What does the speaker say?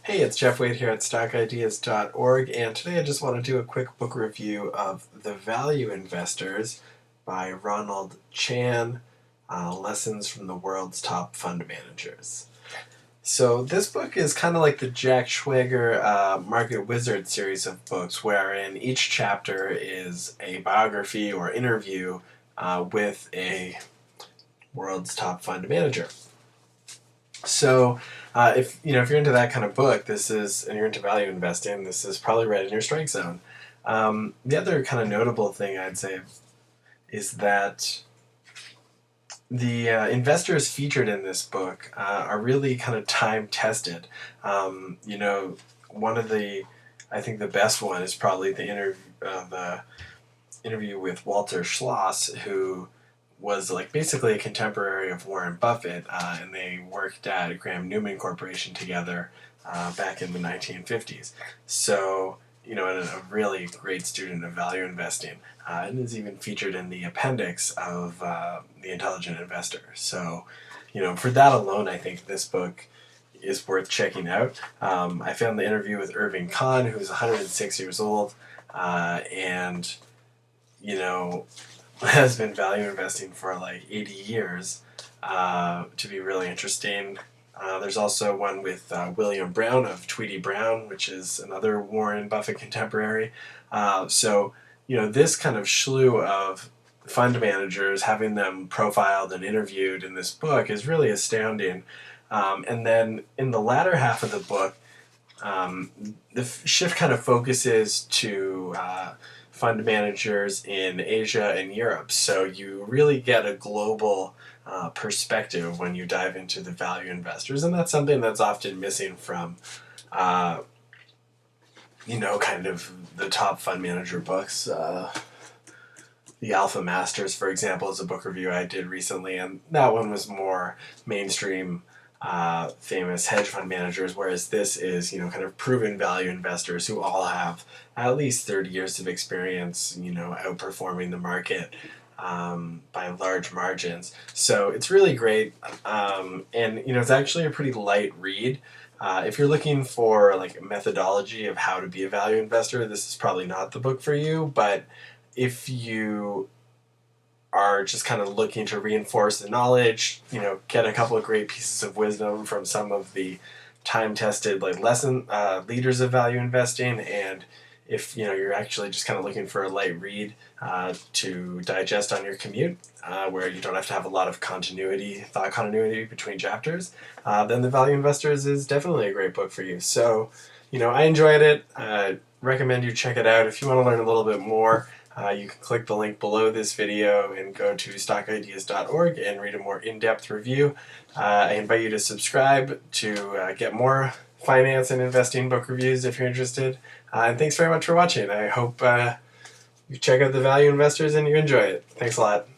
Hey, it's Jeff Wade here at stockideas.org, and today I just want to do a quick book review of The Value Investors by Ronald Chang, Lessons from the World's Top Fund Managers. So this book is kind of like the Jack Schwager Market Wizard series of books, wherein each chapter is a biography or interview with a world's top fund manager. So if you're into that kind of book, and you're into value investing, this is probably right in your strike zone. The other kind of notable thing I'd say is that the investors featured in this book are really kind of time tested. One of I think the best one is probably the interview with Walter Schloss, who was basically a contemporary of Warren Buffett, and they worked at Graham Newman Corporation together back in the 1950s. So, and a really great student of value investing, and is even featured in the appendix of The Intelligent Investor. So, for that alone, I think this book is worth checking out. I found the interview with Irving Kahn, who's 106 years old, and has been value investing for 80 years, to be really interesting. There's also one with William Brown of Tweedy Brown, which is another Warren Buffett contemporary. So this kind of slew of fund managers, having them profiled and interviewed in this book is really astounding. And then in the latter half of the book, the shift kind of focuses to fund managers in Asia and Europe. So you really get a global perspective when you dive into the value investors, and that's something that's often missing from kind of the top fund manager books. The Alpha Masters, for example, is a book review I did recently, and that one was more mainstream famous hedge fund managers, whereas this is kind of proven value investors who all have at least 30 years of experience, outperforming the market by large margins. So it's really great, and it's actually a pretty light read. If you're looking for a methodology of how to be a value investor, this is probably not the book for you. But if you are just kind of looking to reinforce the knowledge, get a couple of great pieces of wisdom from some of the time-tested leaders of value investing, and if you're actually just kind of looking for a light read to digest on your commute, where you don't have to have a lot of thought continuity between chapters, then The Value Investors is definitely a great book for you. So, I enjoyed it. Recommend you check it out. If you want to learn a little bit more, you can click the link below this video and go to stockideas.org and read a more in-depth review. I invite you to subscribe to get more finance and investing book reviews if you're interested. And thanks very much for watching. I hope you check out The Value Investors and you enjoy it. Thanks a lot.